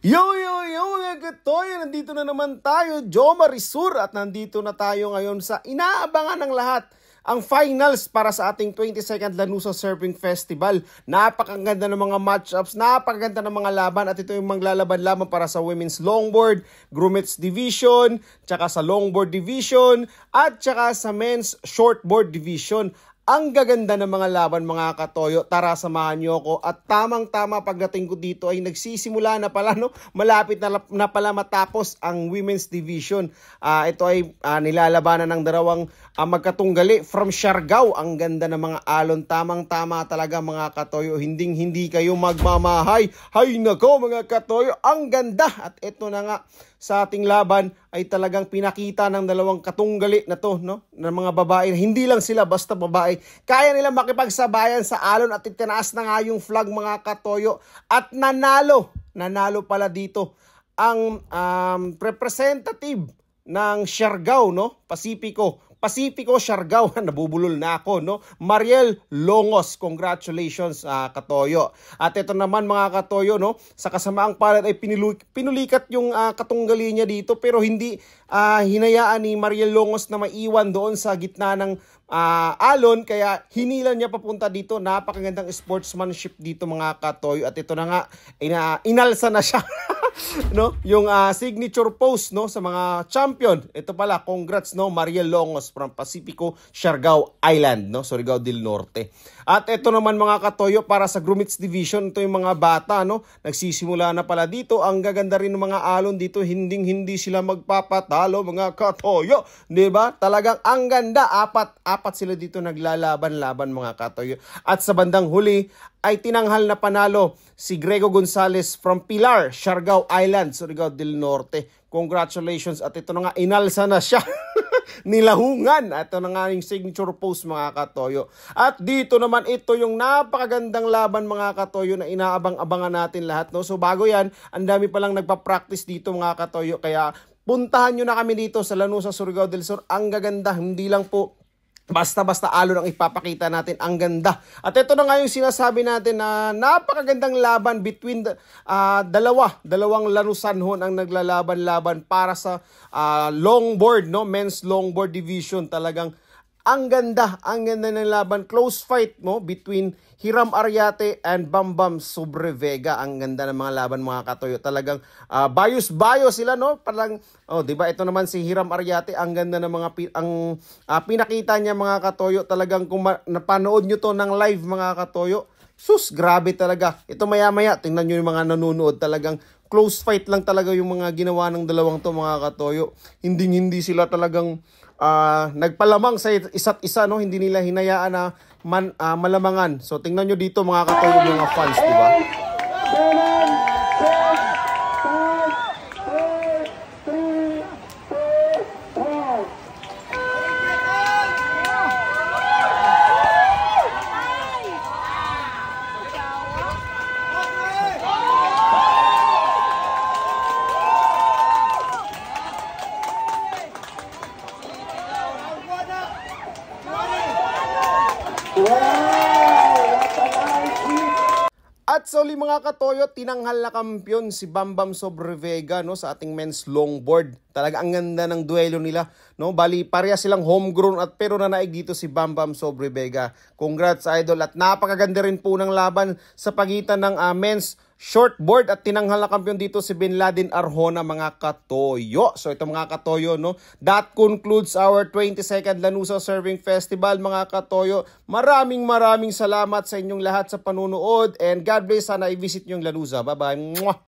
Yo mga katoy, nandito na naman tayo, Jomar Rizur, at nandito na tayo ngayon sa inaabangan ng lahat, ang finals para sa ating 22nd Lanuza Surfing Festival. Napakaganda ng mga matchups, napakaganda ng mga laban, at ito yung maglalaban-laban para sa Women's Longboard, Grommets Division, tsaka sa Longboard Division, at tsaka sa Men's Shortboard Division. Ang gaganda ng mga laban mga katoyo. Tara, samahan nyo ako. At tamang-tama pagdating ko dito ay nagsisimula na pala, no? Malapit na pala matapos ang Women's Division. Ito ay nilalabanan ng dalawang magkatunggali from Siargao. Ang ganda ng mga alon. Tamang-tama talaga mga katoyo. Hindi kayo magmamahay. Hay nako mga katoyo. Ang ganda. At ito na nga, sa ating laban ay talagang pinakita ng dalawang katunggali na to, no? Ng mga babae. Hindi lang sila basta babae. Kaya nila makipagsabayan sa alon at itinaas na nga yung flag mga katoyo. At nanalo pala dito ang representative ng Siargao, no? Pacifico Siargao. Nabubulol na ako, no? Mariel Longos. Congratulations, katoyo. At ito naman mga katoyo, no? Sa kasamaang palad ay pinulikat yung katunggali niya dito, pero hindi hinayaan ni Mariel Longos na maiwan doon sa gitna ng alon, kaya hinilan niya papunta dito. Napakagandang sportsmanship dito mga katoyo. At ito na nga, inalsa na siya. No, yung signature pose, no, sa mga champion. Ito pala, congrats, no, Mariel Longos from Pacifico Siargao Island, no, Surigao del Norte. At ito naman mga katoyo, para sa Grommets Division, ito yung mga bata, no, nagsisimula na pala dito. Ang gaganda rin ng mga alon dito, hindi sila magpapatalo mga katoyo, di ba? Talagang ang ganda. Apat sila dito naglalaban-laban mga katoyo. At sa bandang huli ay tinanghal na panalo si Grego Gonzalez from Pilar, Siargao Island, Surigao del Norte. Congratulations. At ito na nga, inalsa na siya. Nilahungan. Ito na nga yung signature pose mga katoyo. At dito naman, ito yung napakagandang laban mga katoyo na inaabang-abangan natin lahat, no? So bago yan, ang dami palang nagpa-practice dito mga katoyo. Kaya puntahan nyo na kami dito sa Lanuza, Surigao del Sur. Ang gaganda, hindi lang po basta-basta alon ang ipapakita natin. Ang ganda. At ito na nga yung sinasabi natin na napakagandang laban between dalawang Lanuzanhon ang naglalaban-laban para sa longboard, no? Men's Longboard Division. Talagang ang ganda ng laban. Close fight, no, between Hiram Ariate and Bambam Sobrevega. Ang ganda ng mga laban mga katoyo. Talagang bayos sila, no? Parang di ba, ito naman si Hiram Ariate, ang ganda ng mga pinakita niya mga katoyo. Talagang kung napanood nyo to ng live mga katoyo, sus, grabe talaga. Ito maya-maya, tingnan nyo yung mga nanonood. Talagang close fight lang talaga yung mga ginawa ng dalawang to mga katoyo. Hindi sila talagang nagpalamang sa isa't isa, no? Hindi nila hinayaan na malamangan. So tingnan nyo dito mga katoyo, mga fans, di ba? At sa uli mga katoyo, tinanghal na kampiyon si Bambam Sobrevega, no, sa ating men's longboard. Talaga ang ganda ng duelo nila, no? Bali pareha silang homegrown, at pero nanaig dito si Bambam Sobrevega. Congrats idol. At napakaganda rin po ng laban sa pagitan ng men's shortboard, at tinanghal na kampiyon dito si Binladin Arjona mga katoyo. So ito mga katoyo, no, that concludes our 22nd Lanuza Surfing Festival mga katoyo. Maraming salamat sa inyong lahat sa panunood, and God bless. Sana i-visit nyo yung Lanuza. Bye bye.